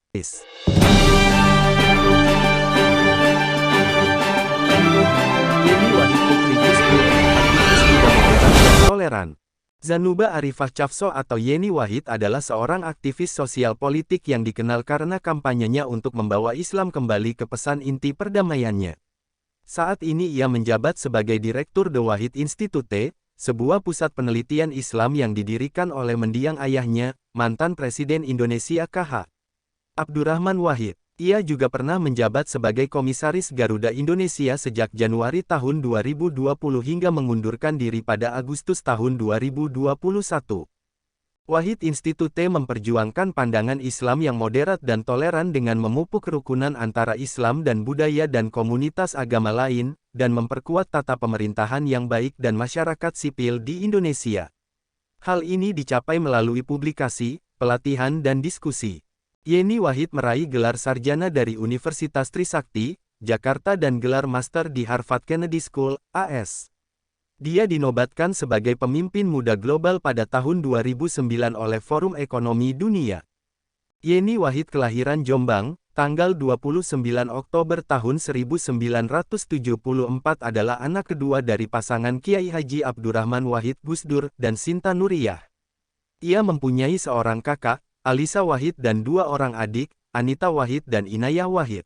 Yeni Wahid Putri Gusdur, aktivis muda moderat dan toleran. Zanuba Arifah Cafso atau Yeni Wahid adalah seorang aktivis sosial politik yang dikenal karena kampanyenya untuk membawa Islam kembali ke pesan inti perdamaiannya. Saat ini ia menjabat sebagai Direktur The Wahid Institute, sebuah pusat penelitian Islam yang didirikan oleh mendiang ayahnya, mantan Presiden Indonesia KH. Abdurrahman Wahid. Ia juga pernah menjabat sebagai Komisaris Garuda Indonesia sejak Januari tahun 2020 hingga mengundurkan diri pada Agustus tahun 2021. Wahid Institute memperjuangkan pandangan Islam yang moderat dan toleran dengan memupuk kerukunan antara Islam dan budaya dan komunitas agama lain, dan memperkuat tata pemerintahan yang baik dan masyarakat sipil di Indonesia. Hal ini dicapai melalui publikasi, pelatihan dan diskusi. Yeni Wahid meraih gelar sarjana dari Universitas Trisakti, Jakarta dan gelar master di Harvard Kennedy School, AS. Dia dinobatkan sebagai pemimpin muda global pada tahun 2009 oleh Forum Ekonomi Dunia. Yeni Wahid kelahiran Jombang, tanggal 29 Oktober tahun 1974 adalah anak kedua dari pasangan Kiai Haji Abdurrahman Wahid Gusdur dan Sinta Nuriyah. Ia mempunyai seorang kakak, Alisa Wahid dan dua orang adik, Anita Wahid dan Inayah Wahid.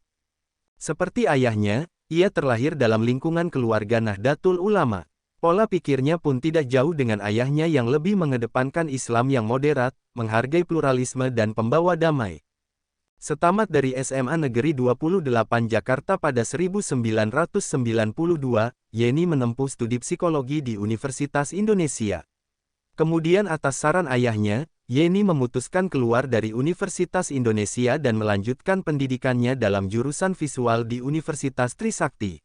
Seperti ayahnya, ia terlahir dalam lingkungan keluarga Nahdlatul Ulama. Pola pikirnya pun tidak jauh dengan ayahnya yang lebih mengedepankan Islam yang moderat, menghargai pluralisme dan pembawa damai. Setamat dari SMA Negeri 28 Jakarta pada 1992, Yeni menempuh studi psikologi di Universitas Indonesia. Kemudian atas saran ayahnya, Yeni memutuskan keluar dari Universitas Indonesia dan melanjutkan pendidikannya dalam jurusan visual di Universitas Trisakti.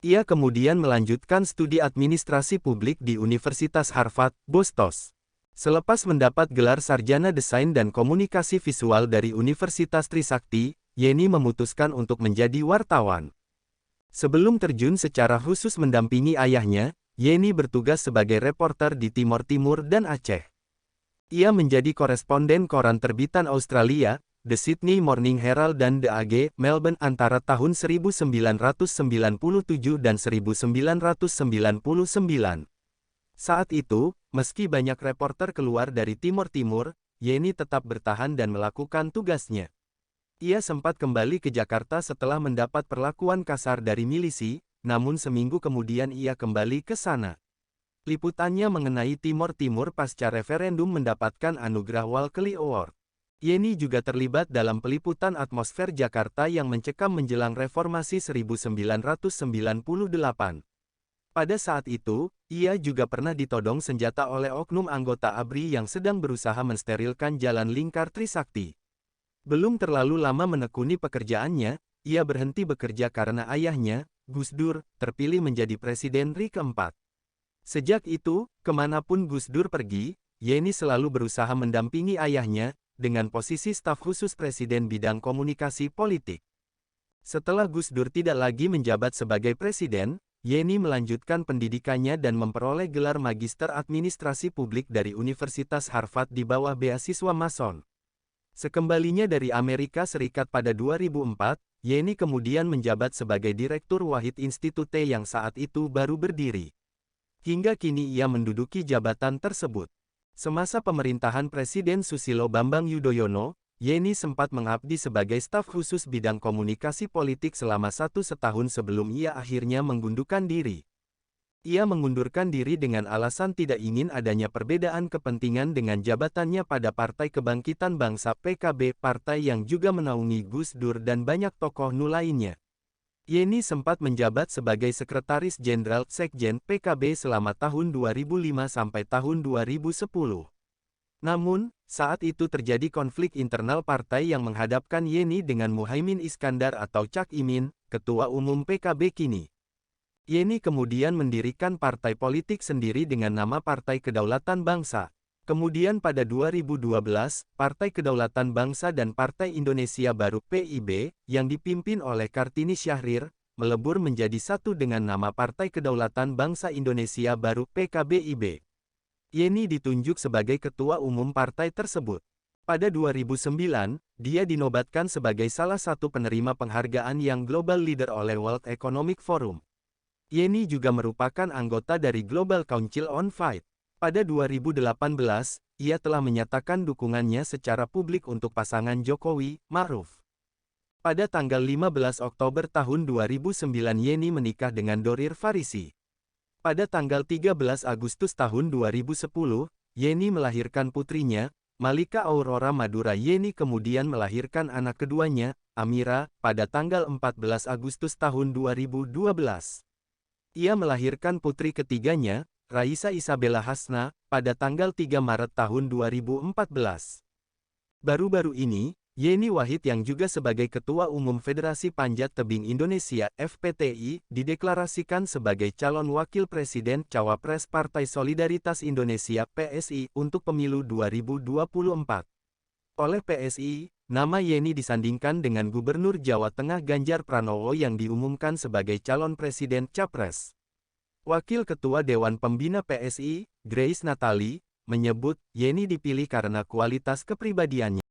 Ia kemudian melanjutkan studi administrasi publik di Universitas Harvard, Boston. Selepas mendapat gelar sarjana desain dan komunikasi visual dari Universitas Trisakti, Yeni memutuskan untuk menjadi wartawan. Sebelum terjun secara khusus mendampingi ayahnya, Yeni bertugas sebagai reporter di Timor Timur dan Aceh. Ia menjadi koresponden koran terbitan Australia, The Sydney Morning Herald dan The AG, Melbourne antara tahun 1997 dan 1999. Saat itu, meski banyak reporter keluar dari Timor Timur, Yeni tetap bertahan dan melakukan tugasnya. Ia sempat kembali ke Jakarta setelah mendapat perlakuan kasar dari milisi, namun seminggu kemudian ia kembali ke sana. Liputannya mengenai Timor Timur pasca referendum mendapatkan anugerah Walkley Award. Yeni juga terlibat dalam peliputan atmosfer Jakarta yang mencekam menjelang reformasi 1998. Pada saat itu, ia juga pernah ditodong senjata oleh oknum anggota ABRI yang sedang berusaha mensterilkan jalan lingkar Trisakti. Belum terlalu lama menekuni pekerjaannya, ia berhenti bekerja karena ayahnya, Gus Dur, terpilih menjadi Presiden RI keempat. Sejak itu, kemanapun Gus Dur pergi, Yeni selalu berusaha mendampingi ayahnya, dengan posisi staf khusus Presiden bidang komunikasi politik. Setelah Gus Dur tidak lagi menjabat sebagai Presiden, Yeni melanjutkan pendidikannya dan memperoleh gelar Magister Administrasi Publik dari Universitas Harvard di bawah beasiswa Mason. Sekembalinya dari Amerika Serikat pada 2004, Yeni kemudian menjabat sebagai Direktur Wahid Institute yang saat itu baru berdiri. Hingga kini ia menduduki jabatan tersebut. Semasa pemerintahan Presiden Susilo Bambang Yudhoyono, Yeni sempat mengabdi sebagai staf khusus bidang komunikasi politik selama 1 tahun sebelum ia akhirnya mengundurkan diri. Ia mengundurkan diri dengan alasan tidak ingin adanya perbedaan kepentingan dengan jabatannya pada Partai Kebangkitan Bangsa PKB, partai yang juga menaungi Gus Dur dan banyak tokoh NU lainnya. Yeni sempat menjabat sebagai Sekretaris Jenderal Sekjen PKB selama tahun 2005 sampai tahun 2010. Namun, saat itu terjadi konflik internal partai yang menghadapkan Yeni dengan Muhaimin Iskandar atau Cak Imin, Ketua Umum PKB kini. Yeni kemudian mendirikan partai politik sendiri dengan nama Partai Kedaulatan Bangsa. Kemudian pada 2012, Partai Kedaulatan Bangsa dan Partai Indonesia Baru (PIB), yang dipimpin oleh Kartini Syahrir, melebur menjadi satu dengan nama Partai Kedaulatan Bangsa Indonesia Baru (PKBIB). Yeni ditunjuk sebagai Ketua Umum partai tersebut. Pada 2009, dia dinobatkan sebagai salah satu penerima penghargaan Young Global Leader oleh World Economic Forum. Yeni juga merupakan anggota dari Global Council on Fight. Pada 2018, ia telah menyatakan dukungannya secara publik untuk pasangan Jokowi, Ma'ruf. Pada tanggal 15 Oktober tahun 2009 Yeni menikah dengan Dorir Farisi. Pada tanggal 13 Agustus tahun 2010, Yeni melahirkan putrinya, Malika Aurora Madura. Yeni kemudian melahirkan anak keduanya, Amira, pada tanggal 14 Agustus tahun 2012. Ia melahirkan putri ketiganya, Raisa Isabella Hasna, pada tanggal 3 Maret tahun 2014. Baru-baru ini, Yeni Wahid yang juga sebagai Ketua Umum Federasi Panjat Tebing Indonesia (FPTI) dideklarasikan sebagai calon Wakil Presiden Cawapres Partai Solidaritas Indonesia (PSI) untuk pemilu 2024. Oleh PSI, nama Yeni disandingkan dengan Gubernur Jawa Tengah Ganjar Pranowo yang diumumkan sebagai calon Presiden Capres. Wakil Ketua Dewan Pembina PSI, Grace Natali, menyebut Yeni dipilih karena kualitas kepribadiannya.